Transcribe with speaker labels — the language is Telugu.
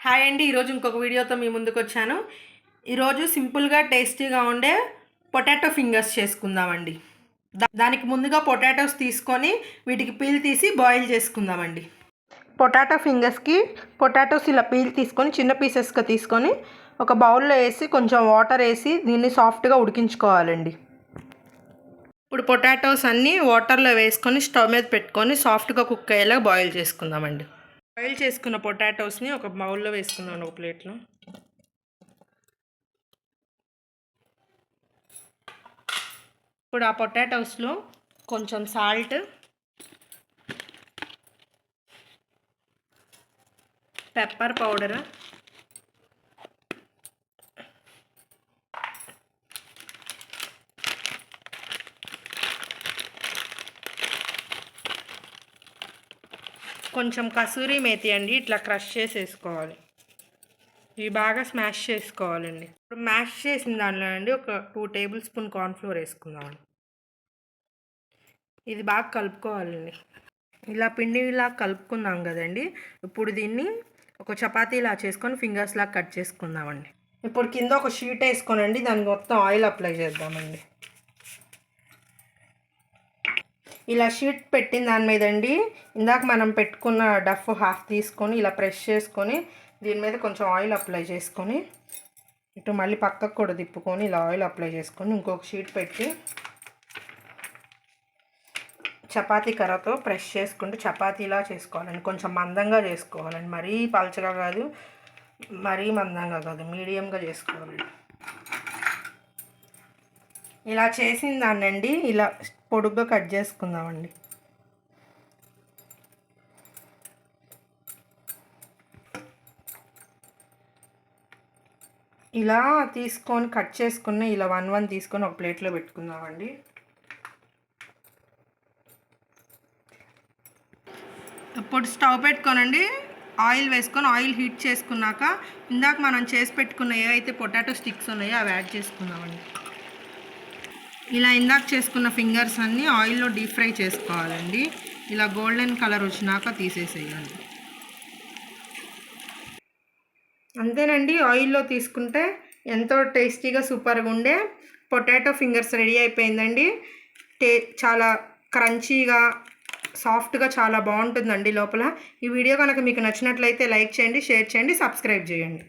Speaker 1: హాయ్ అండి, ఈరోజు ఇంకొక వీడియోతో మీ ముందుకు వచ్చాను. ఈరోజు సింపుల్గా టేస్టీగా ఉండే పొటాటో ఫింగర్స్ చేసుకుందామండి. దానికి ముందుగా పొటాటోస్ తీసుకొని వీటికి పీల్ తీసి బాయిల్ చేసుకుందామండి. పొటాటో ఫింగర్స్కి పొటాటోస్ ఇలా పీల్ తీసుకొని చిన్న పీసెస్గా తీసుకొని ఒక బౌల్లో వేసి కొంచెం వాటర్ వేసి దీన్ని సాఫ్ట్గా ఉడికించుకోవాలండి. ఇప్పుడు పొటాటోస్ అన్నీ వాటర్లో వేసుకొని స్టవ్ మీద పెట్టుకొని సాఫ్ట్గా కుక్ అయ్యేలా బాయిల్ చేసుకుందామండి. బాయిల్ చేసుకున్న పొటాటోస్ని ఒక బౌల్లో వేసుకుందాం, ఒక ప్లేట్లో. ఇప్పుడు ఆ పొటాటోస్లో కొంచెం సాల్ట్, పెప్పర్ పౌడర్, కొంచెం కసూరి మేతి అండి, ఇట్లా క్రష్ చేసి వేసుకోవాలి. ఇవి బాగా స్మాష్ చేసుకోవాలండి. ఇప్పుడు మ్యాష్ చేసిన దానిలో అండి ఒక 2 టేబుల్ స్పూన్ కార్న్ఫ్లోర్ వేసుకుందామండి. ఇది బాగా కలుపుకోవాలండి. ఇలా పిండిలా కలుపుకున్నాం కదండి. ఇప్పుడు దీన్ని ఒక చపాతీలా చేసుకొని ఫింగర్స్లా కట్ చేసుకుందామండి. ఇప్పుడు కింద ఒక షీట్ వేసుకోనండి, దానికి మొత్తం ఆయిల్ అప్లై చేద్దామండి. ఇలా షీట్ పెట్టిన దాని మీద అండి ఇందాక మనం పెట్టుకున్న డఫ్ హాఫ్ తీసుకొని ఇలా ప్రెస్ చేసుకొని దీని మీద కొంచెం ఆయిల్ అప్లై చేసుకొని ఇటు మళ్ళీ పక్కకు కూడా తిప్పుకొని ఇలా ఆయిల్ అప్లై చేసుకొని ఇంకొక షీట్ పెట్టి చపాతీ కర్రతో ప్రెస్ చేసుకుంటూ చపాతీలా చేసుకోవాలండి. కొంచెం మందంగా చేసుకోవాలండి, మరీ పలచగా కాదు, మరీ మందంగా కాదు, మీడియంగా చేసుకోవాలండి. ఇలా చేసిన దాన్నండి ఇలా పొడుగ్గా కట్ చేసుకుందామండి. ఇలా తీసుకొని కట్ చేసుకున్న ఇలా 1 తీసుకొని ఒక ప్లేట్లో పెట్టుకుందామండి. ఇప్పుడు స్టవ్ పెట్టుకోనండి, ఆయిల్ వేసుకొని ఆయిల్ హీట్ చేసుకున్నాక ఇందాక మనం చేసి పెట్టుకున్న ఏవైతే పొటాటో స్టిక్స్ ఉన్నాయో అవి యాడ్ చేసుకుందామండి. ఇలా ఇందాక చేసుకున్న ఫింగర్స్ అన్నీ ఆయిల్లో డీప్ ఫ్రై చేసుకోవాలండి. ఇలా గోల్డెన్ కలర్ వచ్చినాక తీసేసేయాలి. అంతేనండి, ఆయిల్లో తీసుకుంటే ఎంతో టేస్టీగా సూపర్గా ఉండే పొటాటో ఫింగర్స్ రెడీ అయిపోయిందండి. చాలా క్రంచీగా సాఫ్ట్గా చాలా బాగుంటుందండి లోపల. ఈ వీడియో కనుక మీకు నచ్చినట్లయితే లైక్ చేయండి, షేర్ చేయండి, సబ్స్క్రైబ్ చేయండి.